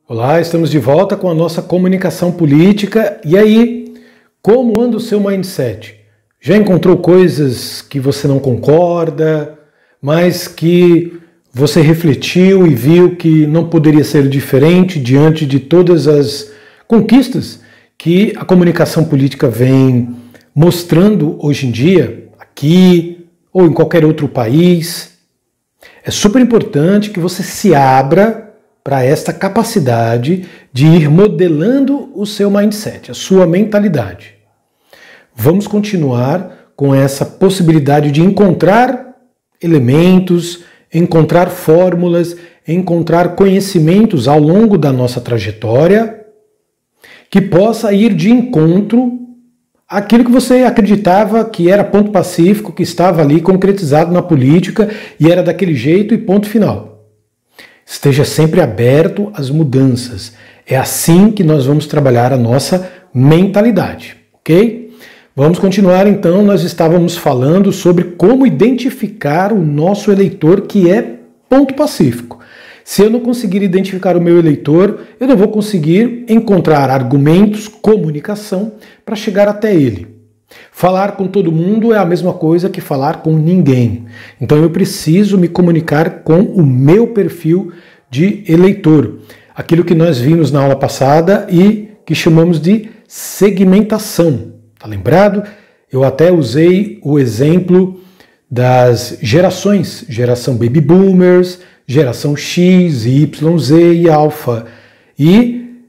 Olá, estamos de volta com a nossa comunicação política. E aí, como anda o seu mindset? Já encontrou coisas que você não concorda, mas que você refletiu e viu que não poderia ser diferente diante de todas as conquistas que a comunicação política vem mostrando hoje em dia, aqui ou em qualquer outro país? É super importante que você se abra para esta capacidade de ir modelando o seu mindset, a sua mentalidade. Vamos continuar com essa possibilidade de encontrar elementos, encontrar fórmulas, encontrar conhecimentos ao longo da nossa trajetória que possa ir de encontro àquilo que você acreditava que era ponto pacífico, que estava ali concretizado na política e era daquele jeito e ponto final. Esteja sempre aberto às mudanças. É assim que nós vamos trabalhar a nossa mentalidade, ok? Vamos continuar então, nós estávamos falando sobre como identificar o nosso eleitor que é ponto pacífico. Se eu não conseguir identificar o meu eleitor, eu não vou conseguir encontrar argumentos, comunicação para chegar até ele. Falar com todo mundo é a mesma coisa que falar com ninguém. Então eu preciso me comunicar com o meu perfil de eleitor. Aquilo que nós vimos na aula passada e que chamamos de segmentação. Tá lembrado? Eu até usei o exemplo das gerações. Geração Baby Boomers, geração X, Y, Z e Alpha. E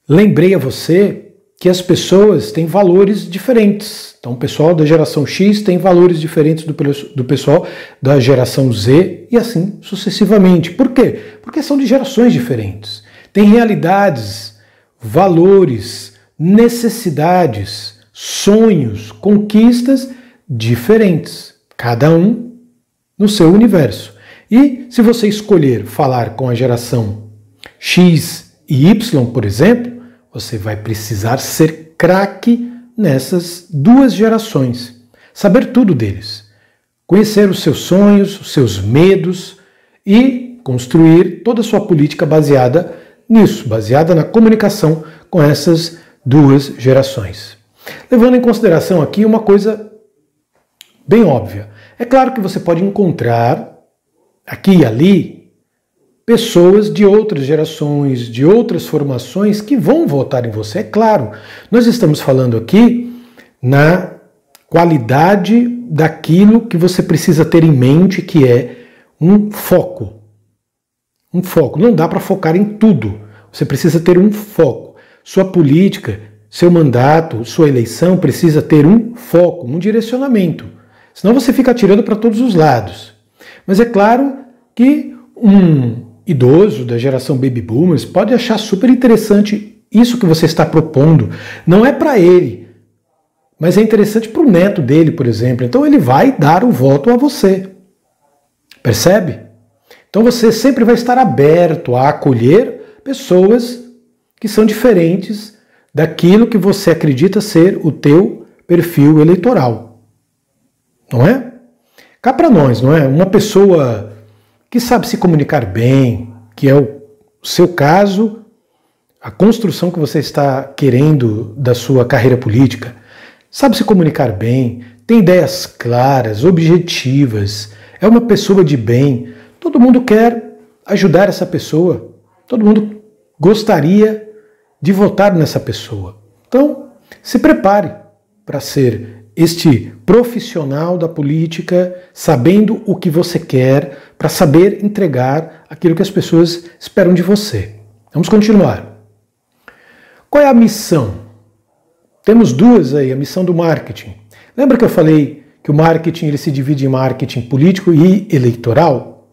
lembrei a você que as pessoas têm valores diferentes. Então, o pessoal da geração X tem valores diferentes do pessoal da geração Z e assim sucessivamente. Por quê? Porque são de gerações diferentes. Tem realidades, valores, necessidades, sonhos, conquistas diferentes. Cada um no seu universo. E se você escolher falar com a geração X e Y, por exemplo, você vai precisar ser craque nessas duas gerações. Saber tudo deles. Conhecer os seus sonhos, os seus medos e construir toda a sua política baseada nisso, baseada na comunicação com essas duas gerações. Levando em consideração aqui uma coisa bem óbvia. É claro que você pode encontrar aqui e ali pessoas de outras gerações, de outras formações que vão votar em você, é claro. Nós estamos falando aqui na qualidade daquilo que você precisa ter em mente, que é um foco. Um foco. Não dá para focar em tudo. Você precisa ter um foco. Sua política, seu mandato, sua eleição precisa ter um foco, um direcionamento. Senão você fica atirando para todos os lados. Mas é claro que um idoso da geração Baby Boomers pode achar super interessante isso que você está propondo. Não é para ele, mas é interessante para o neto dele, por exemplo. Então ele vai dar o voto a você. Percebe? Então você sempre vai estar aberto a acolher pessoas que são diferentes daquilo que você acredita ser o teu perfil eleitoral. Não é? Cá para nós, não é? Uma pessoa que sabe se comunicar bem, que é o seu caso, a construção que você está querendo da sua carreira política, sabe se comunicar bem, tem ideias claras, objetivas, é uma pessoa de bem, todo mundo quer ajudar essa pessoa, todo mundo gostaria de votar nessa pessoa. Então, se prepare para ser este profissional da política, sabendo o que você quer, para saber entregar aquilo que as pessoas esperam de você. Vamos continuar. Qual é a missão? Temos duas aí, a missão do marketing. Lembra que eu falei que o marketing ele se divide em marketing político e eleitoral?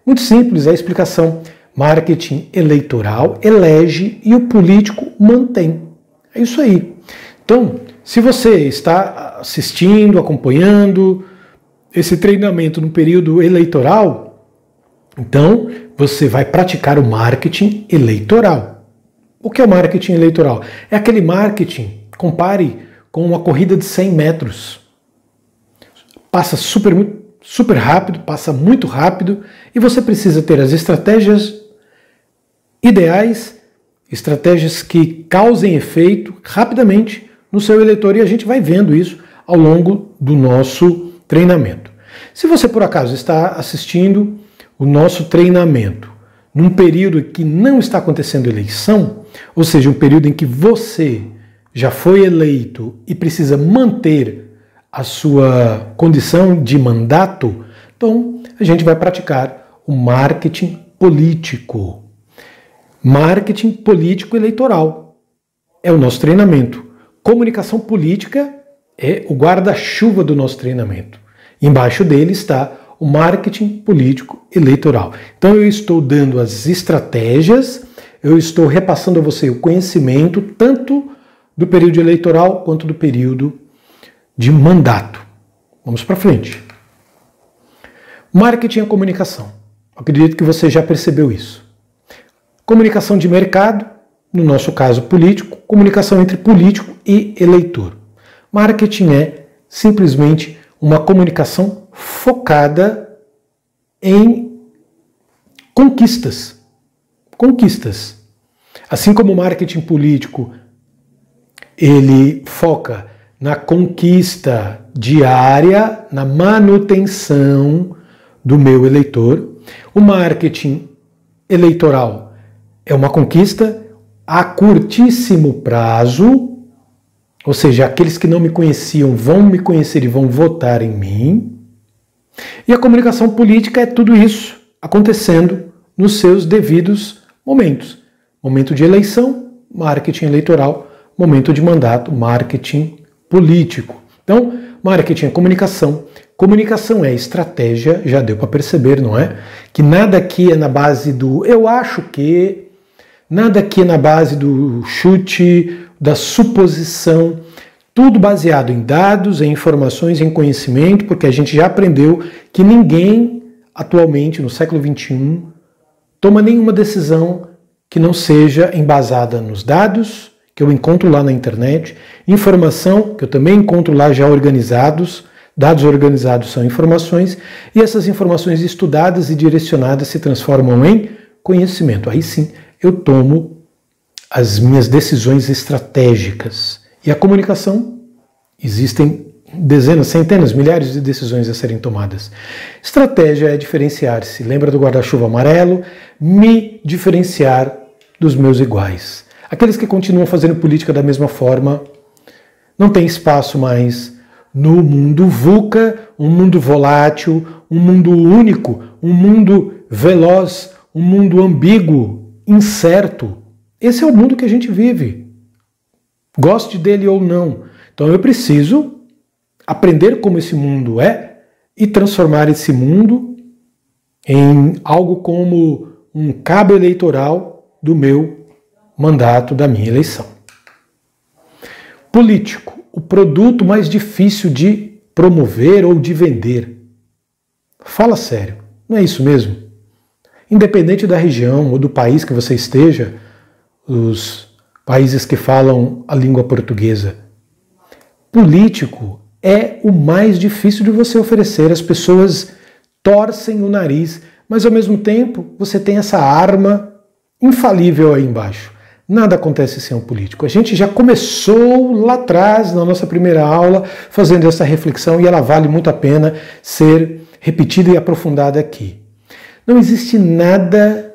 Muito simples, é a explicação. Marketing eleitoral elege e o político mantém. É isso aí. Então, se você está assistindo, acompanhando esse treinamento no período eleitoral, então você vai praticar o marketing eleitoral. O que é o marketing eleitoral? É aquele marketing, compare com uma corrida de 100 metros. Passa super rápido, passa muito rápido e você precisa ter as estratégias ideais, estratégias que causem efeito rapidamente no seu eleitor, e a gente vai vendo isso ao longo do nosso treinamento. Se você por acaso está assistindo o nosso treinamento num período em que não está acontecendo eleição, ou seja, um período em que você já foi eleito e precisa manter a sua condição de mandato, então a gente vai praticar o marketing político. Marketing político eleitoral é o nosso treinamento. Comunicação política é o guarda-chuva do nosso treinamento. Embaixo dele está o marketing político eleitoral. Então eu estou dando as estratégias, eu estou repassando a você o conhecimento tanto do período eleitoral quanto do período de mandato. Vamos para frente. Marketing é comunicação. Acredito que você já percebeu isso. Comunicação de mercado, no nosso caso político, comunicação entre político e eleitor. Marketing é simplesmente uma comunicação focada em conquistas. Conquistas. Assim como o marketing político, ele foca na conquista diária, na manutenção do meu eleitor. O marketing eleitoral é uma conquista a curtíssimo prazo, ou seja, aqueles que não me conheciam vão me conhecer e vão votar em mim. E a comunicação política é tudo isso acontecendo nos seus devidos momentos. Momento de eleição, marketing eleitoral. Momento de mandato, marketing político. Então, marketing é comunicação. Comunicação é estratégia, já deu para perceber, não é? Que nada aqui é na base do eu acho que, nada aqui é na base do chute, da suposição, tudo baseado em dados, em informações, em conhecimento, porque a gente já aprendeu que ninguém atualmente, no século XXI, toma nenhuma decisão que não seja embasada nos dados, que eu encontro lá na internet, informação, que eu também encontro lá já organizados, dados organizados são informações, e essas informações estudadas e direcionadas se transformam em conhecimento. Aí sim, eu tomo as minhas decisões estratégicas. E a comunicação, existem dezenas, centenas, milhares de decisões a serem tomadas. Estratégia é diferenciar-se. Lembra do guarda-chuva amarelo? Me diferenciar dos meus iguais. Aqueles que continuam fazendo política da mesma forma não tem espaço mais no mundo VUCA, um mundo volátil, um mundo único, um mundo veloz, um mundo ambíguo, incerto. Esse é o mundo que a gente vive. Goste dele ou não. Então eu preciso aprender como esse mundo é e transformar esse mundo em algo como um cabo eleitoral do meu mandato, da minha eleição. Político, o produto mais difícil de promover ou de vender. Fala sério, não é isso mesmo? Independente da região ou do país que você esteja, os países que falam a língua portuguesa, político é o mais difícil de você oferecer. As pessoas torcem o nariz, mas ao mesmo tempo você tem essa arma infalível aí embaixo. Nada acontece sem um político. A gente já começou lá atrás, na nossa primeira aula, fazendo essa reflexão e ela vale muito a pena ser repetida e aprofundada aqui. Não existe nada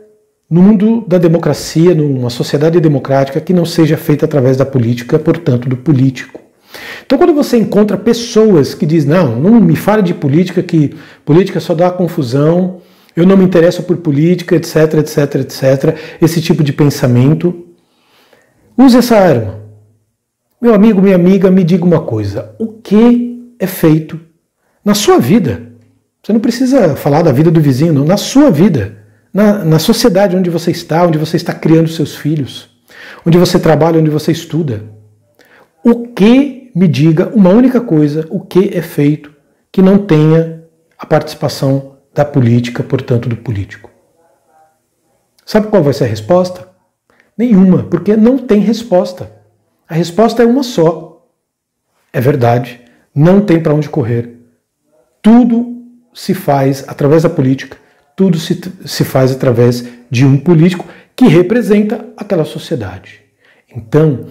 no mundo da democracia, numa sociedade democrática, que não seja feita através da política, portanto, do político. Então, quando você encontra pessoas que dizem, não me fale de política, que política só dá confusão, eu não me interesso por política, etc, etc, etc, esse tipo de pensamento, use essa arma. Meu amigo, minha amiga, me diga uma coisa. O que é feito na sua vida? Você não precisa falar da vida do vizinho, não. Na sua vida. Na sociedade onde você está criando seus filhos, onde você trabalha, onde você estuda. O que, me diga uma única coisa, o que é feito que não tenha a participação da política, portanto do político. Sabe qual vai ser a resposta? Nenhuma, porque não tem resposta. A resposta é uma só. É verdade, não tem para onde correr. Tudo se faz através da política, tudo se faz através de um político que representa aquela sociedade. Então,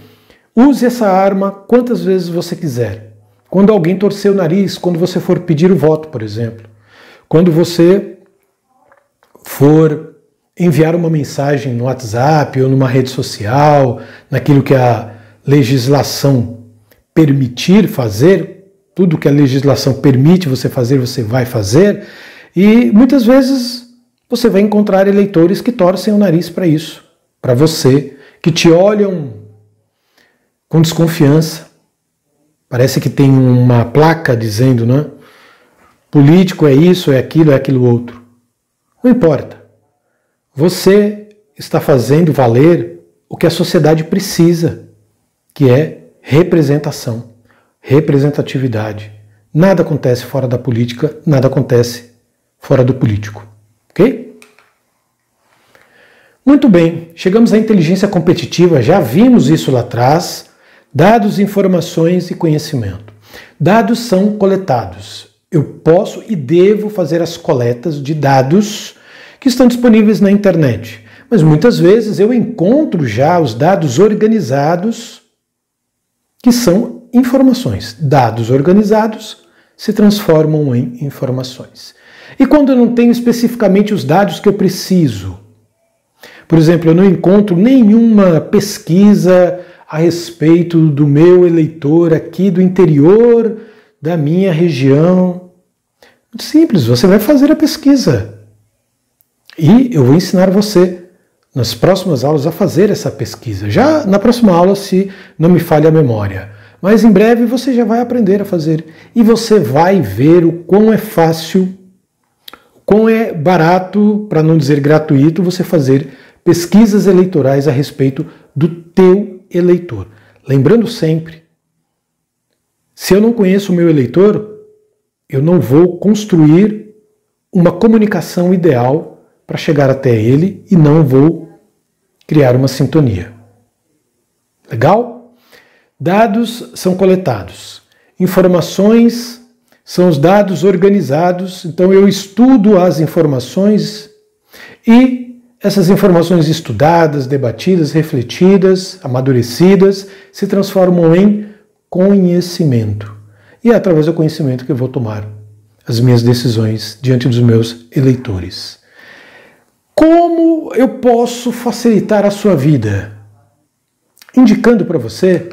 use essa arma quantas vezes você quiser. Quando alguém torcer o nariz, quando você for pedir o voto, por exemplo, quando você for enviar uma mensagem no WhatsApp ou numa rede social, naquilo que a legislação permitir fazer, tudo que a legislação permite você fazer, você vai fazer, e muitas vezes você vai encontrar eleitores que torcem o nariz para isso, para você, que te olham com desconfiança. Parece que tem uma placa dizendo, né? Político é isso, é aquilo outro. Não importa. Você está fazendo valer o que a sociedade precisa, que é representação, representatividade. Nada acontece fora da política, nada acontece fora do político. Ok? Muito bem, chegamos à inteligência competitiva, já vimos isso lá atrás. Dados, informações e conhecimento. Dados são coletados. Eu posso e devo fazer as coletas de dados que estão disponíveis na internet. Mas muitas vezes eu encontro já os dados organizados, que são informações. Dados organizados se transformam em informações. E quando eu não tenho especificamente os dados que eu preciso, por exemplo, eu não encontro nenhuma pesquisa a respeito do meu eleitor aqui do interior da minha região. Muito simples, você vai fazer a pesquisa. E eu vou ensinar você nas próximas aulas a fazer essa pesquisa. Já na próxima aula, se não me falha a memória. Mas em breve você já vai aprender a fazer. E você vai ver o quão é fácil, o quão é barato, para não dizer gratuito, você fazer pesquisas eleitorais a respeito do teu eleitor. Lembrando sempre, se eu não conheço o meu eleitor, eu não vou construir uma comunicação ideal para chegar até ele e não vou criar uma sintonia. Legal? Dados são coletados. Informações são os dados organizados. Então eu estudo as informações e essas informações estudadas, debatidas, refletidas, amadurecidas, se transformam em conhecimento. E é através do conhecimento que eu vou tomar as minhas decisões diante dos meus eleitores. Como eu posso facilitar a sua vida? Indicando para você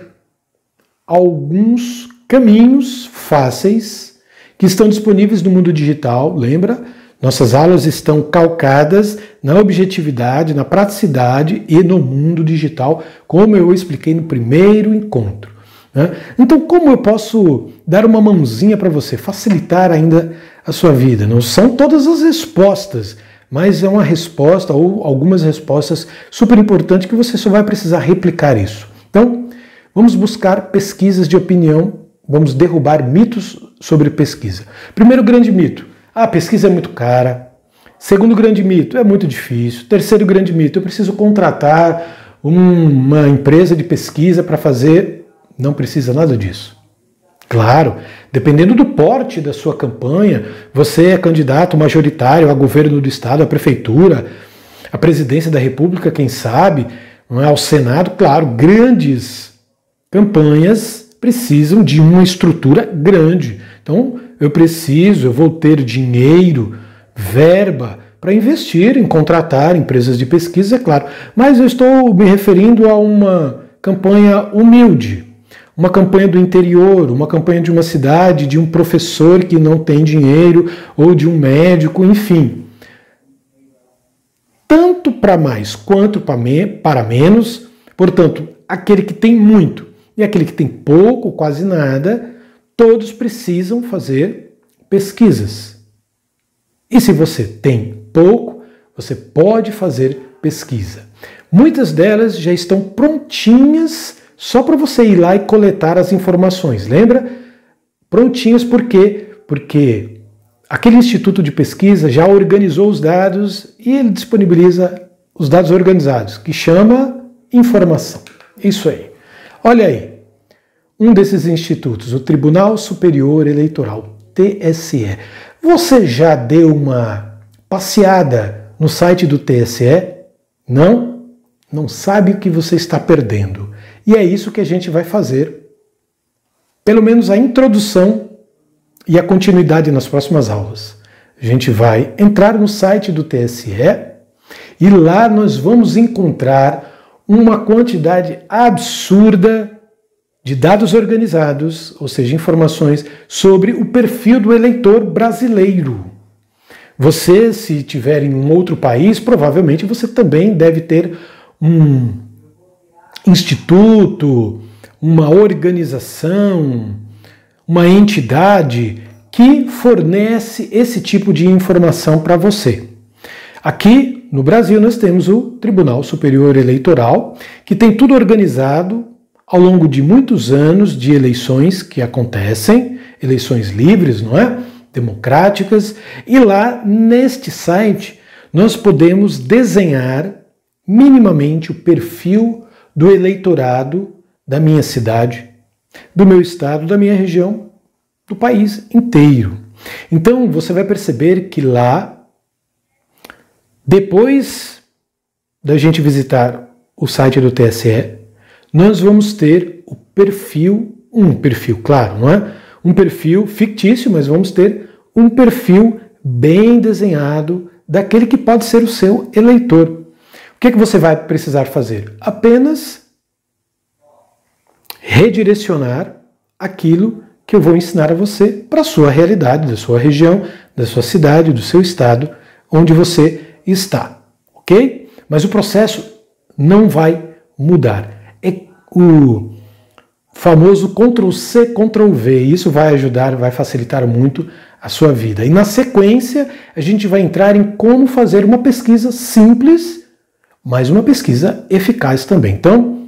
alguns caminhos fáceis que estão disponíveis no mundo digital, lembra? Nossas aulas estão calcadas na objetividade, na praticidade e no mundo digital, como eu expliquei no primeiro encontro. Né? Então, como eu posso dar uma mãozinha para você, facilitar ainda a sua vida? Não são todas as respostas, mas é uma resposta ou algumas respostas super importantes que você só vai precisar replicar isso. Então, vamos buscar pesquisas de opinião, vamos derrubar mitos sobre pesquisa. Primeiro grande mito. A pesquisa é muito cara. Segundo grande mito, é muito difícil. Terceiro grande mito, eu preciso contratar uma empresa de pesquisa para fazer. Não precisa nada disso. Claro, dependendo do porte da sua campanha, você é candidato majoritário a governo do estado, à prefeitura, à presidência da república, quem sabe, não é, ao Senado. Claro, grandes campanhas precisam de uma estrutura grande. Então, eu vou ter dinheiro, verba, para investir em contratar empresas de pesquisa, é claro. Mas eu estou me referindo a uma campanha humilde, uma campanha do interior, uma campanha de uma cidade, de um professor que não tem dinheiro, ou de um médico, enfim. Tanto para mais quanto para menos, portanto, aquele que tem muito e aquele que tem pouco, quase nada, todos precisam fazer pesquisas. E se você tem pouco, você pode fazer pesquisa. Muitas delas já estão prontinhas só para você ir lá e coletar as informações. Lembra? Prontinhas por quê? Porque aquele instituto de pesquisa já organizou os dados e ele disponibiliza os dados organizados, que chama informação. Isso aí. Olha aí. Um desses institutos, o Tribunal Superior Eleitoral, TSE. Você já deu uma passeada no site do TSE? Não? não sabe o que você está perdendo. E é isso que a gente vai fazer, pelo menos a introdução e a continuidade nas próximas aulas. A gente vai entrar no site do TSE e lá nós vamos encontrar uma quantidade absurda de dados organizados, ou seja, informações sobre o perfil do eleitor brasileiro. Você, se estiver em um outro país, provavelmente você também deve ter um instituto, uma organização, uma entidade que fornece esse tipo de informação para você. Aqui no Brasil nós temos o Tribunal Superior Eleitoral, que tem tudo organizado ao longo de muitos anos de eleições que acontecem, eleições livres, não é? Democráticas, e lá neste site nós podemos desenhar minimamente o perfil do eleitorado da minha cidade, do meu estado, da minha região, do país inteiro. Então você vai perceber que lá, depois da gente visitar o site do TSE, nós vamos ter o perfil, um perfil, claro, não é? Um perfil fictício, mas vamos ter um perfil bem desenhado daquele que pode ser o seu eleitor. O que é que você vai precisar fazer? Apenas redirecionar aquilo que eu vou ensinar a você para a sua realidade, da sua região, da sua cidade, do seu estado, onde você está, ok? Mas o processo não vai mudar. É o famoso Ctrl+C, Ctrl+V. Isso vai ajudar, vai facilitar muito a sua vida. E na sequência, a gente vai entrar em como fazer uma pesquisa simples, mas uma pesquisa eficaz também. Então,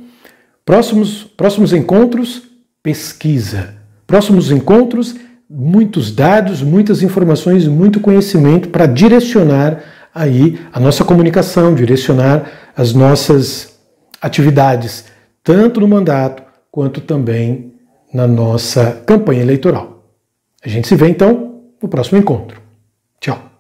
próximos encontros, pesquisa. Próximos encontros, muitos dados, muitas informações, muito conhecimento para direcionar aí a nossa comunicação, direcionar as nossas atividades, tanto no mandato quanto também na nossa campanha eleitoral. A gente se vê então no próximo encontro. Tchau!